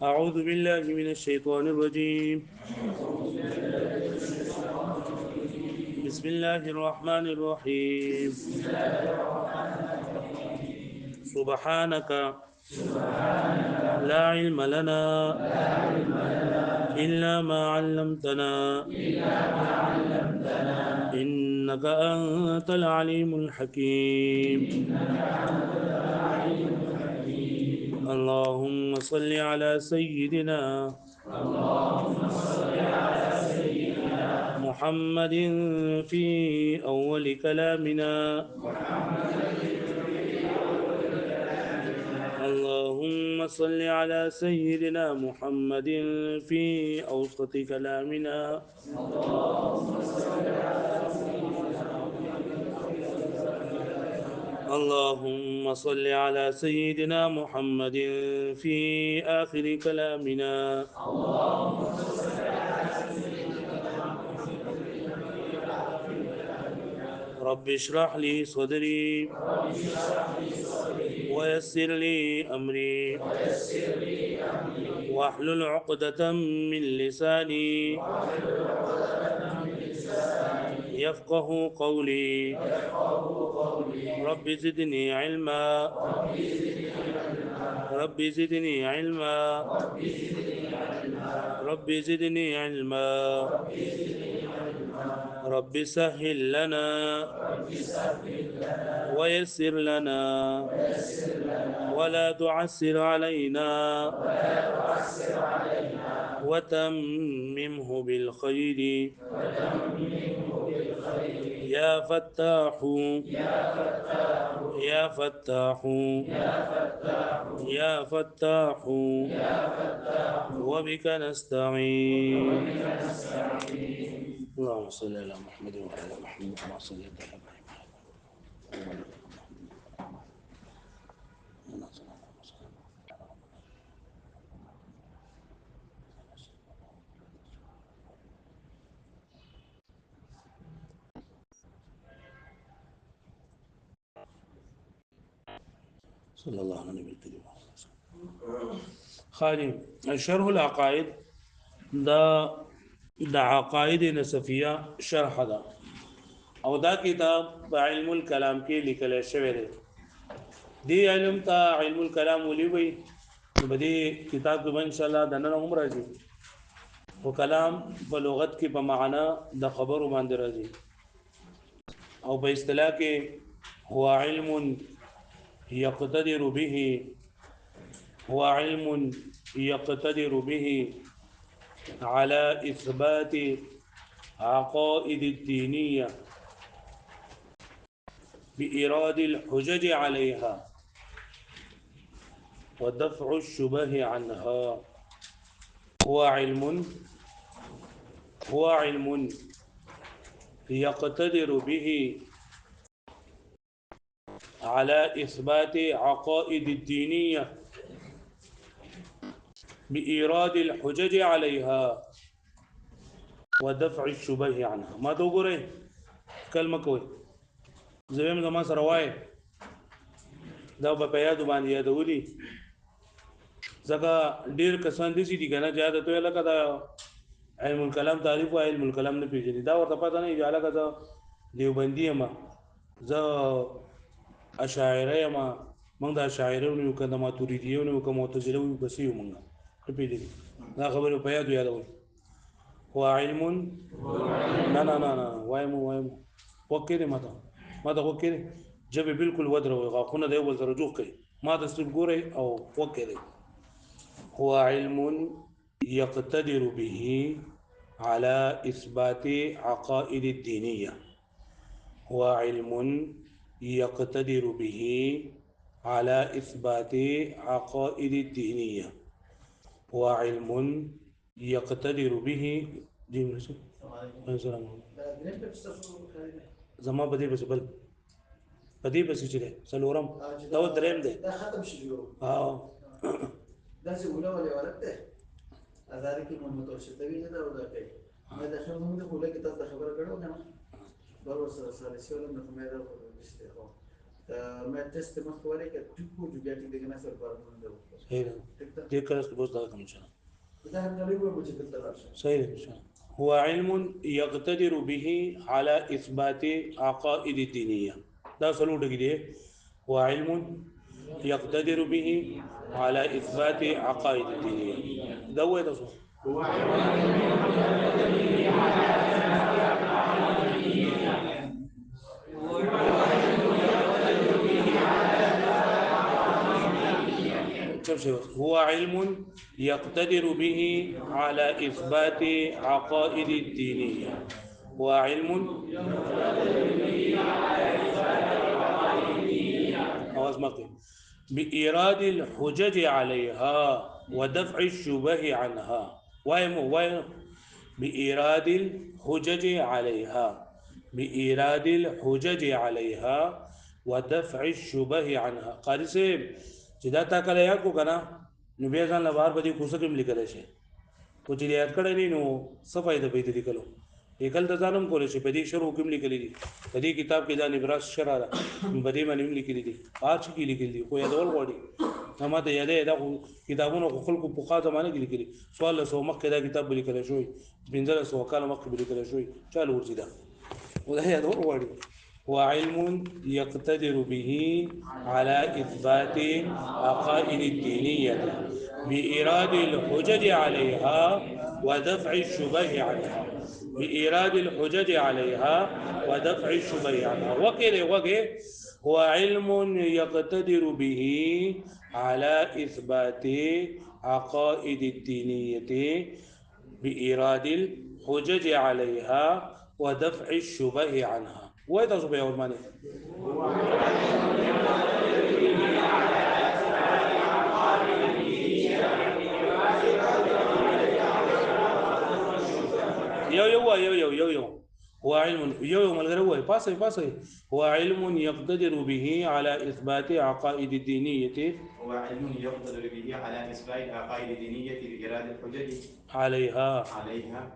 أعوذ بالله من الشيطان الرجيم. بسم الله الرحمن الرحيم. سبحانك لا علم لنا إلا ما علمتنا إنك أنت العليم الحكيم. اللهم صل على سيدنا محمد في أول كلامنا. اللهم صل على سيدنا محمد في أوسط كلامنا. اللهم صل على سيدنا محمد في آخر كلامنا. رب اشرح لي صدري ويسر لي أمري واحلل عقدة من لساني يفقه قولي. رب زدني علما. رب زدني علما. رب زدني علما. رب سهل لنا ويسر لنا ولا تعسر علينا وتممه بالخير يا فتاح يا فتاح يا فتاح وبك نستعين. اللهم صل على محمد وعلى ال محمد كما صليت على ابراهيم. صلى الله على النبي الكريم. خالي شرح العقائد دا د عقائد نصفیه شرح ده او دا کتاب په علم الکلام کې لیکل شوی دی. دی علم ته علم الکلام ولي وي نو په دې کتاب کې ان شاء الله د نن عمر راځي او کلام په لغت کې په معنا د خبرو باندې راځي او په اصطلاح کې هو علم يقتدر به هو علم يقتدر به على إثبات عقائد الدينية بإيراد الحجج عليها ودفع الشبه عنها. هو علم هو علم يقتدر به على إثبات عقائد الدينية بإيراد الحجج عليها ودفع الشبه عنها. ما دوغره كلمة کوي زویم زما سره وای دا په یادو باندې یادولي ځکه ډیر کسان دي چې کنه زیاده ته لکه دا علم الکلام تعریف او علم الکلام نه پیژني دا ورته پته نه یاله کده دیوبندی ما ز اشاعره ما موږ د اشاعره نو کنه ماتوریدیو نو کوم معتزله یو بسیو موږ په پیژني دا خبره په یادو یادول هو علم نه نه نه نه وایم وکړه ماته وکړه جبه بالکل ودره غاخونه دی ول سره جوخ کوي ما د ستر ګوري او وکړه. هو علم يقتدر به على إثبات عقائد الدينية. هو علم يقتدر به على إثبات عقائد الدينية. هو علم يقتدر به زما بدي بس بل بدي بس چره سلورم دا دریم ده دا ختم شي دا چې ولا ولا ورته ازار کې متوسطه وی نه دا کوي ما دا خبره موږ له کې تاسو خبره کړو کنه دا ورسره سره سره نو مې دا ورسته मैं टेस्ट मखवारे का टिप्पू जो गया टिक ना सर पर मन दो صحيح. ديك كلاس بوز ده كم سنة. ده هم نلقوا مشكلة تلاش صحيح إن شاء الله. هو علم يقتدر به على إثبات عقائد الدينية. ده سلوك كده. هو علم يقتدر به على إثبات عقائد الدينية. ده هو ده صح. شوف شوف هو علم يقتدر به على إثبات عقائد الدينية. هو علم أو اسمك بإيراد الحجج عليها ودفع الشبه عنها. وين بإيراد الحجج عليها، بإيراد الحجج عليها ودفع الشبه عنها. قال سيب جدا تاكل ياكو كنا نبيزان لبار بدي كوسكم لكرشه کو چې یاد کړی نه نو صفای د پیدا لیکلو یکل د ځانم کولې چې په دې شروع کوم لیکلې دي په دې کتاب کې دا نبراس شرع ده په دې باندې لیکلې دي آج کې لیکلې دي خو یادول غواړي هم ته یادې دا کتابونو خلکو په خاطر باندې لیکلي سوال له سو مخکې دا کتاب لیکل شوی بنځله سو کال مخکې لیکل شوی چالو ورځي دا وده يدور وارد. هو علم يقتدر به على إثبات عقائد الدينية بإيراد الحجج عليها ودفع الشبه عنها، بإيراد الحجج عليها ودفع الشبه عنها. وكذا هو علم يقتدر به على إثبات عقائد الدينية بإيراد الحجج عليها ودفع الشبه عنها. وين شبه يا ولماني؟ يو هو علم يو ملغروي باسي هو علم يقتدر به على إثبات عقائد الدينية، هو علم يقتدر به على إثبات عقائد الدينية بإيراد الحجج عليها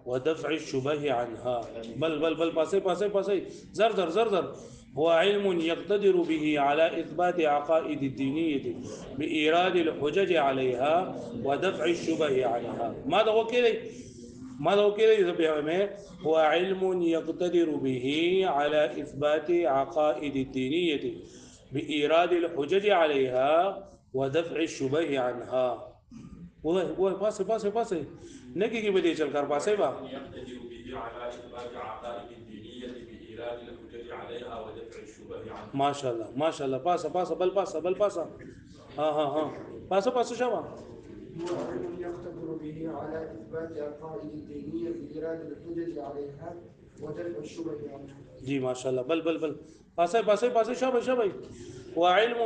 ودفع الشبه عنها. بل باسي زر هو علم يقتدر به على إثبات عقائد الدينية بإيراد الحجج عليها ودفع الشبه عنها. ماذا هو كده؟ هو علم يقتدر به على إثبات عقائد الدينية بإيراد الحجج عليها ودفع الشبه عنها. वो पासे नेकी की बदी चल कर पासे बा माशाल्लाह पासा बल पासा हाँ पासा शाबा هو علم يقتدر به على إثبات عقائد الدينية بإيراد الحجج عليها ودفع الشبه عنها. जी माशाल्लाह बल पासे शाबाश هو علم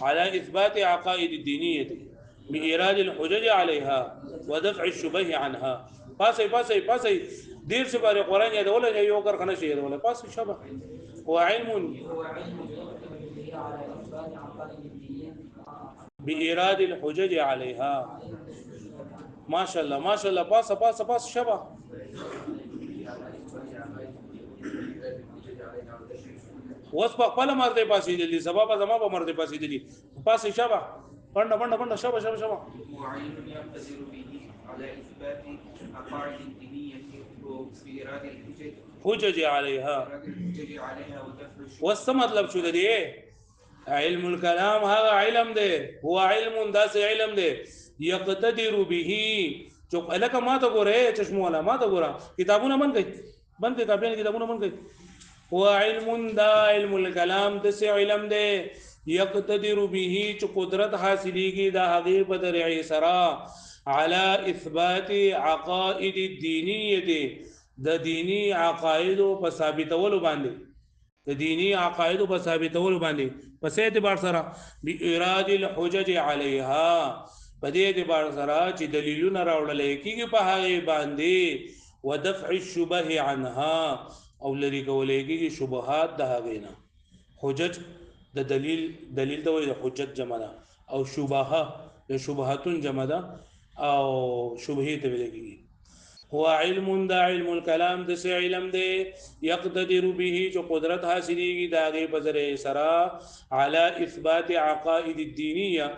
على إثبات عقائد الدينية بإيراد الحجج عليها ودفع الشبه عنها. پاسي دير سے بارے قرآن یا دولا یا یو کر خنا شي دولا پاسي شبه هو علم بإيراد الحجج عليها. ما شاء الله باس شبه وسبق پله مرده پاسې دي سبب زما به مرده پاسې دي پاسې شبه پنده شبه معين يقتدر به على إثبات عقائد الدينية وإيراد حجج عليها والسمطلب شو دي علم الكلام هذا علم ده هو علم داس علم ده يقتدر به چوک الک ما ته ګوره چشمو والا ما ته ګوره کتابونه بند کړي کتابونه بند کړي هو علم دا علم الكلام دس علم ده يقتدر به چ قدرت حاصلېږي دا هغه په درعي سرا على اثبات عقائد الدينيه د دینی عقاید په ثابتولو باندې د دینی عقاید په ثابتولو باندې په اعتبار سره بإيراد الحجج عليها په دې اعتبار سره چې دلیلونه راوړل کېږي په هغه باندې ودفع الشبه عنها او لري کولې کېږي شبهات د هغه نه. حجج د دلیل ته وایي حجت جمع ده او شبهه د شبهاتون جمع ده او شبهه ته ویل کېږي. هو علم دا علم الكلام د سه علم دی يقتدر به چې قدرت حاصلېږي دا غي بذره سرا على اثبات عقائد الدينيه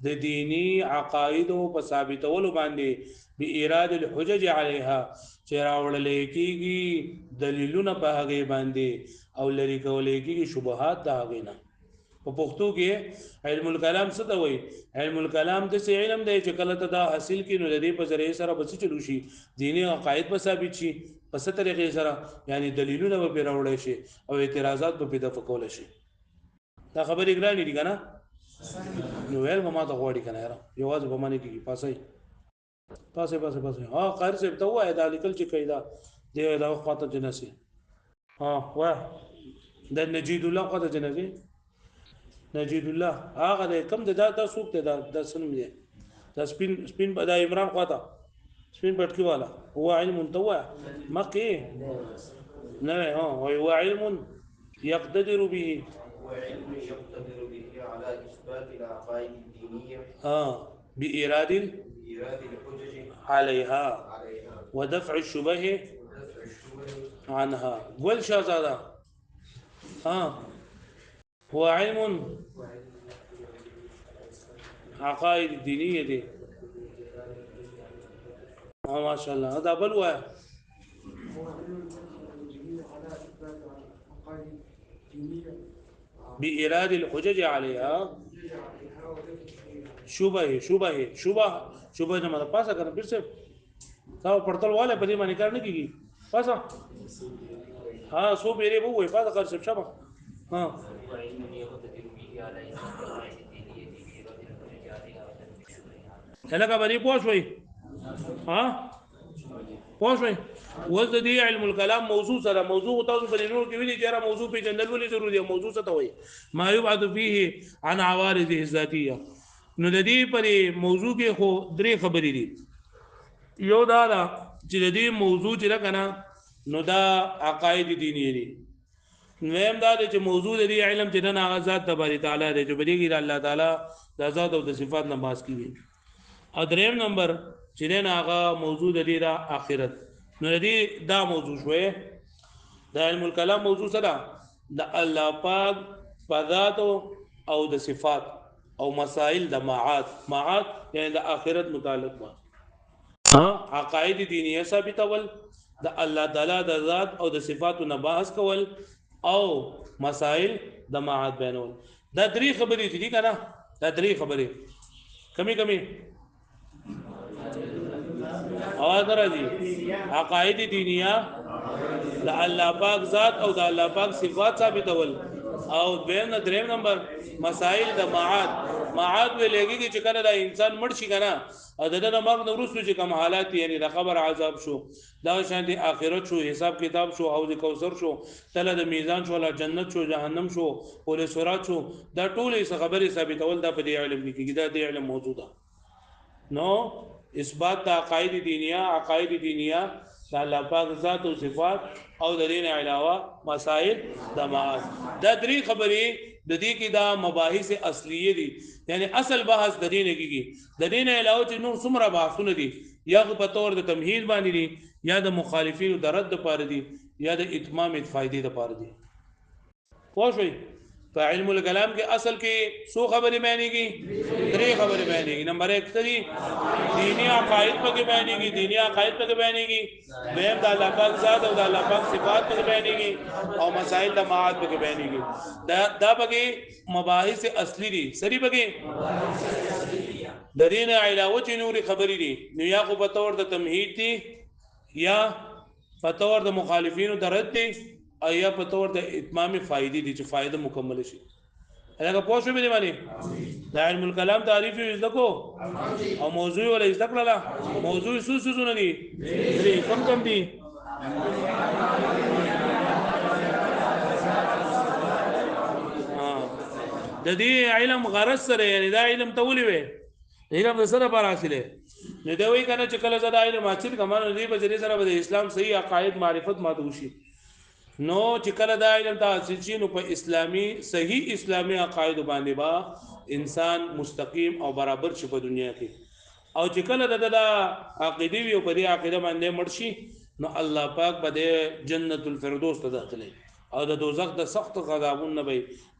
د دینی عقاید او ثابتولو باندې بإيراد الحجج عليها چې راوړل کېږي دلیلونه په هغه باندې او لری کول کېږي شبهات دا غینه په پښتو کې علم الكلام څه ته وایي علم الكلام د څه علم دی چې کله ته دا حاصل کینو د دې په ذریعہ سره بس چلو شي دینی عقاید په ثابت شي په څه طریقې سره یعنی دلیلونه به پیراوړل شي او اعتراضات به پیدا کول شي دا خبرې ګرانې دي کنه نو ویل ما ته غوړي کنه یاره یواز به معنی کیږي پاسه ها قاری صاحب ته وای دا لیکل چې قاعده دی دا خاطر جنسي ها وای د نجید الله خاطر جنسي نجید الله هغه د کم د دا سوق ته د سنم دی دا سپین د عمران خواته سپین پټکی والا هو علم توع مکه نه هو علم يقتدر به على إثبات العقائد الدينية بإيراد الحجج عليها ودفع الشبه عنها قول شازادا هو علم عقائد الدينية دي ما شاء الله هذا بلوى هو علم على إثبات العقائد الدينية بإيراد الحجج عليها شبه نه مطلب پاسه کنه پھر سے تا پړتل والے په دې باندې کار نه کیږي پاسه ها سو بیره وو وای پاسه کار سب شبه ها هلکه باندې پوښوي ها پوښوي وز د دې علم الكلام موضوع سره موضوع تاسو په نور کې ویلي چې را موضوع په جندل ولې ضروري دی موضوع څه ته وایي ما يبعد فيه عن عوارض الذاتيه نو د دې پرې موضوع کې خو درې خبرې دي یو دا چې د دې موضوع چې راکنه نو دا عقاید دینی دي نویم دا چې موضوع د دې علم چې نه ذات تبارک تعالی دی چې بریږي الله تعالی د ذات او د صفات نه باس کیږي او دریم نمبر چې نه هغه موضوع د دې د آخرت نو دې دا موضوع شوې د علم الكلام موضوع سره د الله پاک په ذات او د صفات او مسائل د معاد یعنی د آخرت متعلق با عقاید دینیه ثابتول د الله تعالی د ذات او د صفاتو نه بحث کول او مسائل د معاد بیانول دا درې خبرې دي کنه دا درې خبرې کمی اواز راځي عقاید دینیه د الله پاک ذات او د الله پاک صفات ثابتول او دریم نمبر مسائل د معاد ویلېږي چې کله دا انسان مړ شي کنه او دغه مرګ نو وروسته چې کوم حالات یعنی د قبر عذاب شو دا شان دي آخرت شو حساب کتاب شو حوض کوثر شو تله د میزان شو لا جنت شو جهنم شو پولیس سرات شو دا ټولې خبرې ثابتول دا په دې علم کې دا د علم موجوده نو اثبات عقاید دینیه د الله پاک ذات او صفات او د دین علاوه مسائل د معاد دا درې خبرې د دې کې دا مباحث اصلیه دي یعنی اصل بحث د دین کېږي د دین علاوه چې نور څومره بحثونه دي یا په تور د تمهید باندې دي یا د مخالفینو د رد لپاره دي یا د اتمام فائدې لپاره دي پوه شئ په علم الكلام کې اصل کې څو خبرې بیانېږي درې خبرې بیانېږي نمبر 1 دینی عقاید په کې بیانېږي دویم د الله پاک ذات او د الله پاک صفات په کې بیانېږي او مسائل د معاد په کې بیانېږي دا پکې مباحث اصلي دي سری پکې د دین علاوه چې نوري خبرې دي نو یا خو په تور د تمهید دي یا په تور د مخالفینو د رد دي او یا په تور د اتمام فائدې دي چې فائدہ مکمل شي هغه پوه شو به دی باندې د علم الكلام تعریف یې ذکو او موضوع ولا ذکر لا موضوع سوسونه دي درې کم دي د دې علم غرض سره یعنی دا علم تولي وي علم د سره پر حاصله نو دا وی کنه چې کله زدا علم حاصل کمانو دی په ذریعہ سره د اسلام صحیح عقاید معرفت ماتوشي نو چې کله دا علم تاسو چې نو په صحیح اسلامي عقاید باندې با انسان مستقیم او برابر شي په دنیا کې او چې کله د عقیده وي او په دې عقیده باندې مرشي نو الله پاک به جنت الفردوس ته داخلي او د دوزخ د سخت غضبون نه به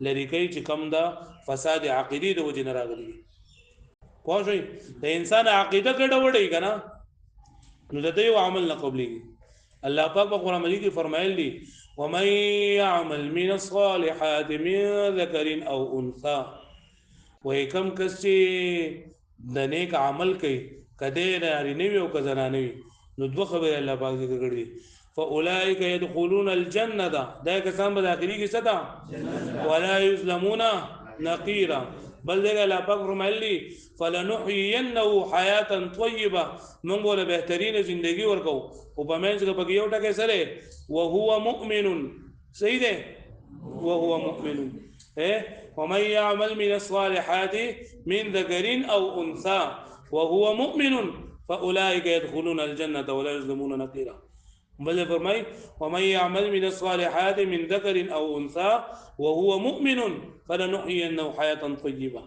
لری کوي چې کم دا فساد عقیده د وجه نه راغلي پوه شئ د انسان عقیده ګډوډي کنه نو د دې عمل نه قبليږي الله پاک په قرآن مجید کې فرمایلی ومن يعمل من الصالحات من ذكر او انثى وکم کس چې د نیک عمل کوي کده نارینه وي او که زنانه وي نو دوه خبرې الله پاک ذکر کړې فاولئک يدخلون الجنه دا کسان به داخلي کې څه ولا يظلمون نقيرا بل دغه الله پاک فرمایلی فلنحيينه حیاتا طیبه موږ له بهترین ژوندۍ ورکو او په منځ کې پکې یو ټکی سره وهو مؤمن صحیح ده وهو مؤمن ومن يعمل من الصالحات من ذكر او انثى وهو مؤمن فاولئك يدخلون الجنه ولا يظلمون نقيرا بل فرمای ومن يعمل من الصالحات من ذكر او انثى وهو مؤمن فلنحيينه حياه طيبه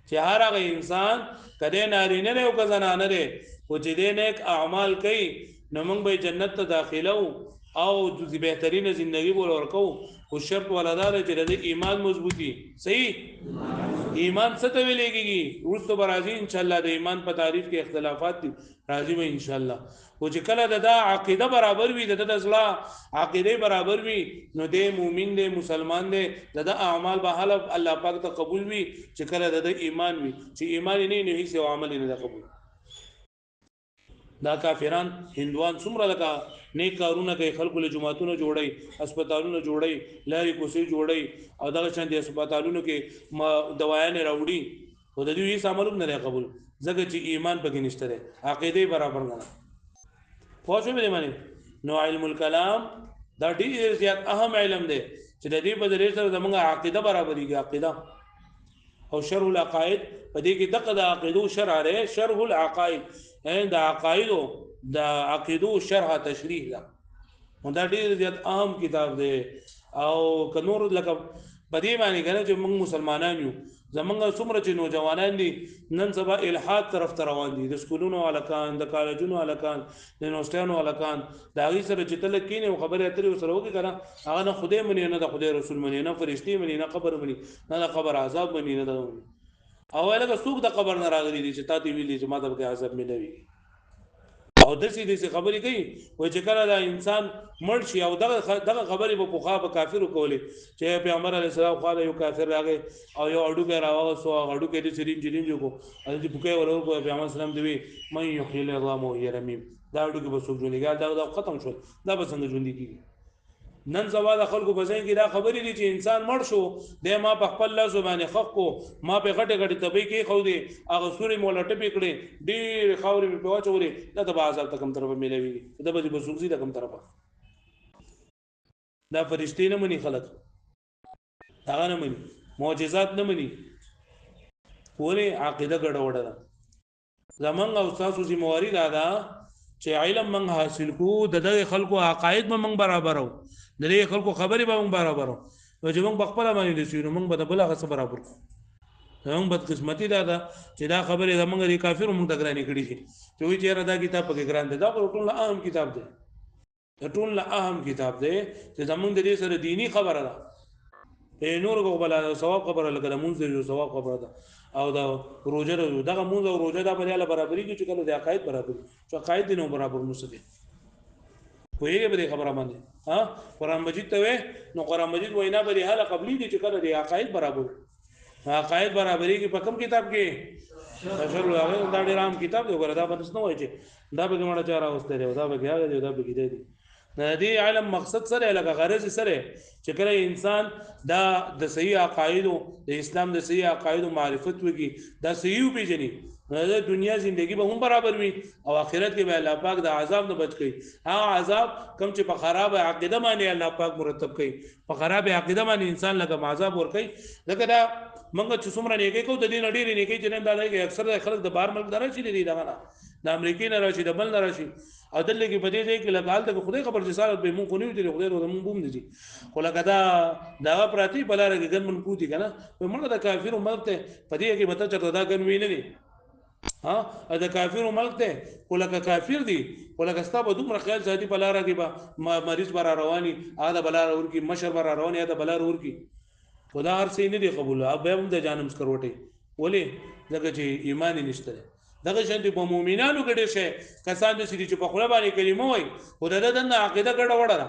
چې هر هغه انسان کله نارینه نه او که زنانه لري او چې دې نیک اعمال کوي نو موږ به جنت ته داخلو او د بهترین ژوندۍ ورکو خو شرط ولادار چې د ایمان مضبوطی صحیح ایمان څه ته ویل کېږي ورته برازي ان شاء الله د ایمان په تعریف کې اختلافات دي راځي به ان شاء الله او چې کله د عقیده برابر وي د ځلا عقیده برابر وي نو د مؤمن دی مسلمان دی د اعمال به حلف الله پاک ته قبول وي چې کله د ایمان وي چې ایمان نه نه هیڅ عمل نه قبول دا کافران هندوان څومره لکه نیک کارونه کوي خلکو له جماعتونو جوړي هسپتالونو جوړي لاري کوسي جوړي او دغه شان دي هسپتالونو کې دوايان راوړي او د دې هیڅ عمل نه قبول ځکه چې ایمان پکې نشته ده عقیده برابر نه پوه شو به معنی نو علم الكلام دا ډیر زیات اهم علم دی چې د دې په ذریعہ سره زموږ عقیده برابرېږي عقیده او شرح العقائد په دې کې دغه د عقیدو شرح لري شرح العقائد د عقایدو د عقیدو شرح تشریح ده دا ډیر زیات اهم کتاب دی او کنور لکه په دې معنی کنه چې موږ مسلمانان یو زمونږ څومره چې نوجوانان دي نن سبا الحاد طرف ته روان دي د سکولونو الکان د کالجونو الکان د یونیورسيټانو الکان دا غي سره چې تل کینه خبره اترې سره وګی کنه هغه نه خدای منی نه د خدای رسول منی نه فرشتي منی نه قبر منی نه د قبر عذاب منی نه د او لکه څوک د قبر نه راغلي دي چې تاسو ویلي چې ماته به عذاب ملوي او د دې خبرې کوي و چې کله دا انسان مړ شي او دغه خبرې په پوخا په کافرو کولې چې پیغمبر علی السلام خو یو کافر راغی او یو اډو کې راوغسو اډو کې دې سرین جرین جو کو او دې پوکې ورو پیغمبر اسلام دی مې یو خیل الله مو یرمیم دا اډو کې به څوک ژوندۍ دا ختم شو دا به څنګه ژوندۍ کیږي نن سبا د خلکو په ځین کې دا خبرې دي چې انسان مړ شو د ما په خپل لاس باندې خف کو ما په غټه غټه تبي کې خو دي هغه سوري مولټه پکړي ډېر خاورې په واچوري دا د بازار ته کم طرف ملوي دا به بسوزي د کم طرفه دا فرشتي نه مني خلک هغه نه مني معجزات نه مني ولې عقیده ګډوډه ده زمونږ او تاسو ذمہواری ده چې علم من حاصل کو د خلکو عقاید به من برابرو د دې خلکو خبرې به موږ برابرو او چې موږ بخپله باندې لسیو موږ به د بل هغه برابر موږ بد قسمتي دا چې دا خبرې زموږ د کافرو موږ د ګرانې کړي شي چې وایي چې دا کتاب پکې ګران دی دا ټول اهم کتاب دی دا ټول اهم کتاب دی چې زموږ د دې سره دینی خبره ده نور کو بل ثواب خبره لکه مونږ د ثواب خبره ده او دا روزه دغه مونږ او روزه دا په اړه برابرۍ کې چې کله د عقاید برابر چې عقاید دینو برابر نشته کویږي به خبره باندې ها قران مجید ته نو قران مجید وینا به حاله قبلی دي چې کله د عقاید برابر عقاید برابرۍ کې په کوم کتاب کې بشر هغه دا ډیر عام کتاب دی ګوره دا بس نه وایي چې دا به کومه چاره اوسته دی دا به هغه دا به کیدی د دې علم مقصد سره لکه غرض سره چې کله انسان دا د صحیح عقاید د اسلام د صحیح عقاید معرفت وکي دا صحیح پیژني د دنیا ژوندۍ به هم برابر وي او آخرت کې به الله پاک د عذاب نه بچ کړي هغه عذاب کم چې په خراب عقیده باندې الله پاک مرتب کړي په خراب عقیده باندې انسان لکه عذاب ور کوي لکه دا منګه چې څومره نیکی کو د دې نډیر نیکی چې نه دا اکثر خلک د بار ملک درشي دي دا نه د امریکای نه راشي د بل نه راشي او دلته کې په دې کې لګال ته خدای خبر چې سارت به مونږ کو نه دي خدای ورته مونږ بوم دي خو لکه دا پراتی بلاره کې ګن من کوتي کنه په موږ د کافر امت ته په دې کې مته چرته دا ګن ویني ها دا کافر ملک ته ولکه کافر دی ولکه ستا په دومره خیال ساتي په لاره کې به مریض بر رواني دا بلار ورکی مشر بر رواني دا بلار ورکی خدا هر څه نه دی قبول اب هم د جانم سکروټي ولې دغه چې ایمان نشته دغه شانتي په مؤمنانو کې ډېر شي کسان چې په خپل باندې کلمه وای خدای د عقیده ګډه وړه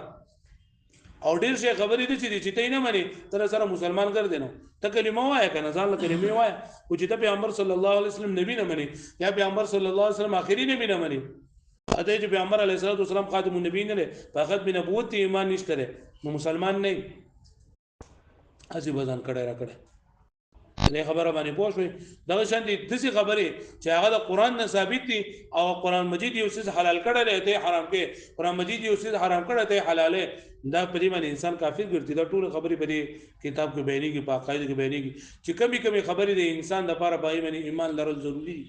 او ډیر شي خبرې دي چې ته نه مانی تر سره مسلمان کر دینو ته کلمه وای کنه ځان له کلمه وای او چې ته پیغمبر صلی الله علیه وسلم نبی نه مانی یا پیغمبر صلی الله علیه وسلم اخري نبی نه مانی اته چې پیغمبر علیه الصلاه والسلام خاتم النبیین نه فقط بنبوت ایمان نشته نو مسلمان نه اسی بزن کړه را کړه نه خبره باندې پوه شوي دغه شان دي دسي خبره چې هغه د قران نه ثابت دي او قران مجید یو څه حلال کړه ته حرام کې قران مجید یو څه حرام کړه ته حلاله دا په دې باندې انسان کافر ګرځي دا ټول خبرې په دې کتاب کې بیانې کې په قاعده کې بیانې کې چې کمی خبرې د انسان د لپاره پای باندې ایمان لرل ضروری دي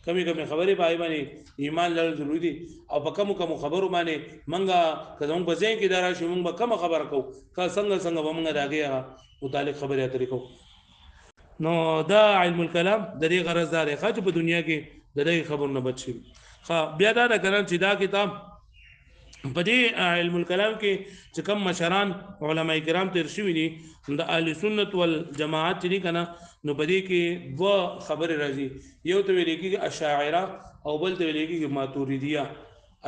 کمی خبرې پای باندې ایمان لرل ضروری دي او په کوم خبرو باندې منګه کزم په ځین کې دارا شو موږ به کوم خبر کو کا څنګه به موږ راګي متعلق خبرې اترې کو نو دا علم الكلام د دې غرض دار چې په دنیا کې د دې خبر نه بچي بیا دا کړه چې دا کتاب په دې علم الكلام کې چې کوم مشران علما کرام تیر شوي دي د اهل سنت والجماعت چې کنه نو په دې کې دوه خبرې راځي یو ته ویل کېږي اشاعره او بل ته ویل کېږي ماتوریدیه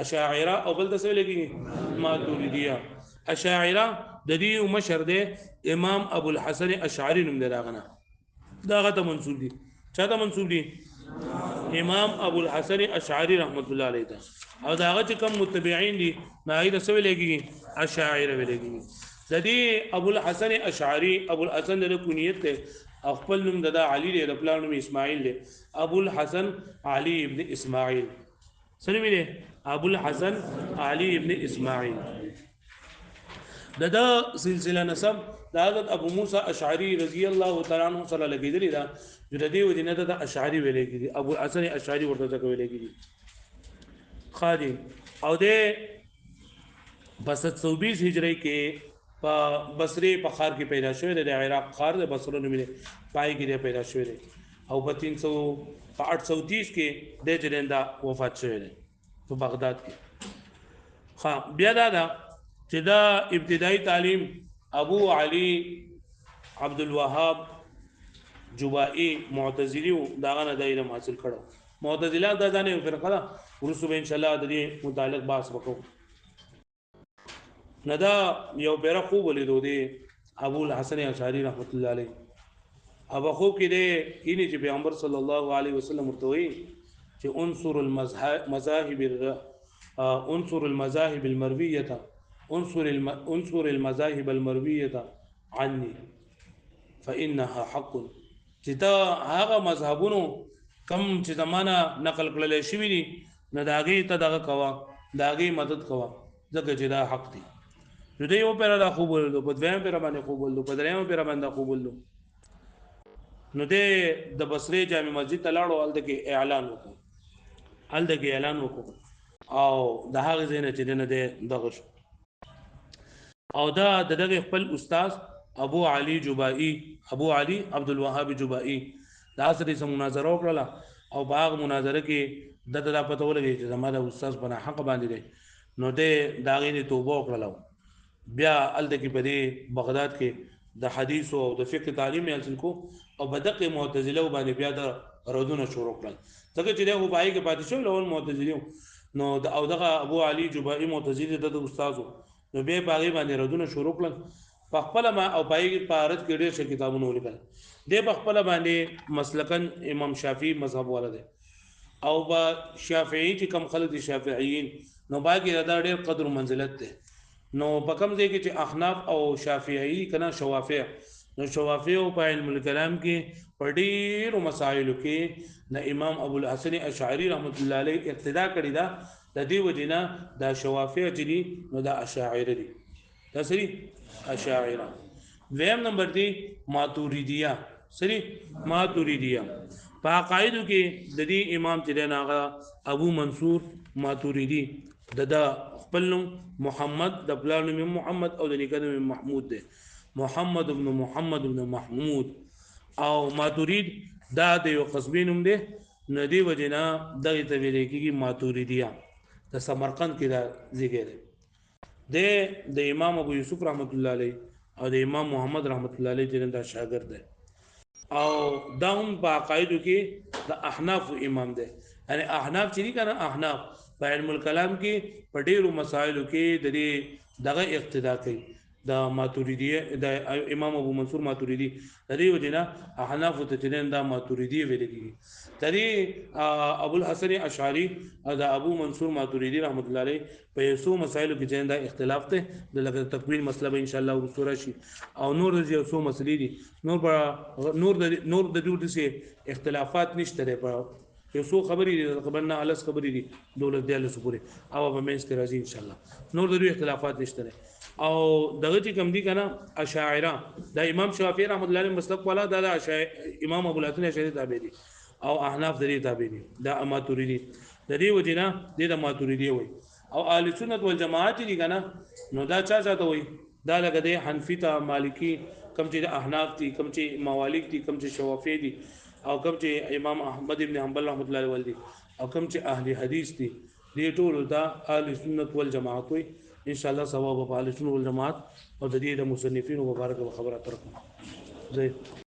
اشاعره او بل ته ویل کېږي ماتوریدیه اشاعره د دې مشر دی امام ابو الحسن اشعری نوم دی راغنه دا غته منسوب دي چاته منسوب دي امام ابو الحسن اشعری رحمت الله علیه او دا هغه کوم متبعين دي ناید سوي لګي اشاعره ولګي د دې ابو الحسن اشعری ابو الحسن د کنیت ته خپل نوم د علي دی د پلان نوم اسماعیل دی ابو الحسن علي ابن اسماعیل سره ویلي ابو الحسن علي ابن اسماعیل د سلسله نسب د حضرت ابو موسی اشعری رضی الله تعالی عنہ سره لګیدلی دا د دې ودینه د اشعری ویلې کیږي ابو الحسن اشعری ورته ویلې کیږي خادي او د 720 هجری کې په بصره په خار کې پیدا شوی د عراق خار د بصره نوم لري پای کې پیدا شوی دی او په 830 کې د جنندا وفات شوی دی په بغداد کې بیا دا چې دا ابتدایي تعلیم ابو علي عبد الوهاب جبائي معتزلي داغه نه د علم حاصل کړو معتزله دا ځانې فرقه ده ورسو به ان شاء الله د دې متعلق بحث وکړو نه دا یو بیره خوب ولیدو دی ابو الحسن اشعری رحمت الله علیه ابو خوب کې دی کینی چې پیغمبر صلی الله علیه وسلم ورته وی چې انصر المذاهب المرویه انصر المذاهب المرویه عني فانها حق چې دا هغه مذهبونو کم چې زمانہ نقل کړل شوی دي نه داګه ته دغه کوا داګه مدد کوا ځکه چې دا حق دي نو دی یو پر دا خوب ولدو په دویم پر باندې خوب ولدو په دریم پر باندې خوب ولدو نو د بصره جامع مسجد ته لاړو ال دغه اعلان وکړو او د هغه زینه چې نه ده دغه او دا دغه خپل استاد ابو علي جبائي ابو علي عبد الوهاب جبائي دا سره سم مناظره وکړه او باغ مناظره کې دغه پته ولګي چې زموږ استاد په حق باندې دی نو د داغې نه توبه وکړه بیا ال دغه په بغداد کې د حدیث او د فقه تعلیم حاصل کو او بدقه معتزله باندې بیا د ردونه شروع کړل ځکه چې دغه بای کې پاتې شو لول معتزله نو او دغه ابو علي جبائي معتزله د استادو نو به باغې باندې ردونه شروع کړل په خپل ما او پای کې پارت کې ډېر څه کتابونه ولیکل د په خپل باندې مسلکن امام شافعي مذهب والا دی او با شافعي چې کم خلک دي شافعيين نو باقي دا ډېر قدر منزلت ده نو په کوم ځای کې چې احناف او شافعي کنا شوافع نو شوافع په علم الكلام کې په ډېرو مسایلو کې د امام ابو الحسن اشعری رحمت الله علیه اقتدا کړی دا د دې وجنه دا شوافع چې دي نو دا اشاعره دي دا سری اشاعره ویم نمبر دی ماتوریدیه سری ماتوریدیه په عقایدو کې د دې امام چې ناغه ابو منصور ماتوریدی د خپل نوم محمد د پلان نوم محمد او د نیکه نوم محمود دی محمد ابن محمود او ماتورید دا د یو قصبی نوم دی ندی وجنا دغه ته ویل کېږي ماتوریدیه د سمرقند کې دا ذکر دی د امام ابو یوسف رحمت الله علیه او د امام محمد رحمت الله علیه چې دا شاګرد دی او دا هم په عقایدو کې د احناف امام دی یعنی احناف چې دي کنه احناف په علم الکلام کې په ډیرو مسایلو کې د دې دغه اقتدا کوي د ماتوریدیه د امام ابو منصور ماتوریدی د دې وجنه احناف ته چنن دا ماتوریدی ویل کیږي د دې ابو الحسن اشعری او د ابو منصور ماتوریدی رحمت الله علیه په یسو مسایلو کې چنن دا اختلاف ته د لکه تکوین مسله به ان شاء الله ورسره شي او نور د یسو مسلې دي نور د دې څه اختلافات نشته په یو څو خبرې دي خبرنا الس خبرې دي دولت دی له سپوري او به مېز کې راځي ان شاء الله نور د اختلافات نشته او دغه چې کم دي کنه اشاعره د امام شافعي رحمت الله علیه مسلک والا د امام ابو الحسن اشعری تابع دي او احناف د دې تابع دي د ماتوریدی د دې وجنه د ماتوریدی وي او اهل سنت والجماعت دي کنه نو دا چاته وي دا لکه د حنفی ته مالکی کم چې احناف دي کم چې موالک دي کم چې شوافی دي او کم چې امام احمد ابن حنبل رحمت الله علیه دي او کم چې اهل حدیث دي دې ټول دا اهل سنت والجماعت وي ان شاء الله ثواب په اهل سنت والجماعت او د دې د مصنفین مبارک خبره ترکم زه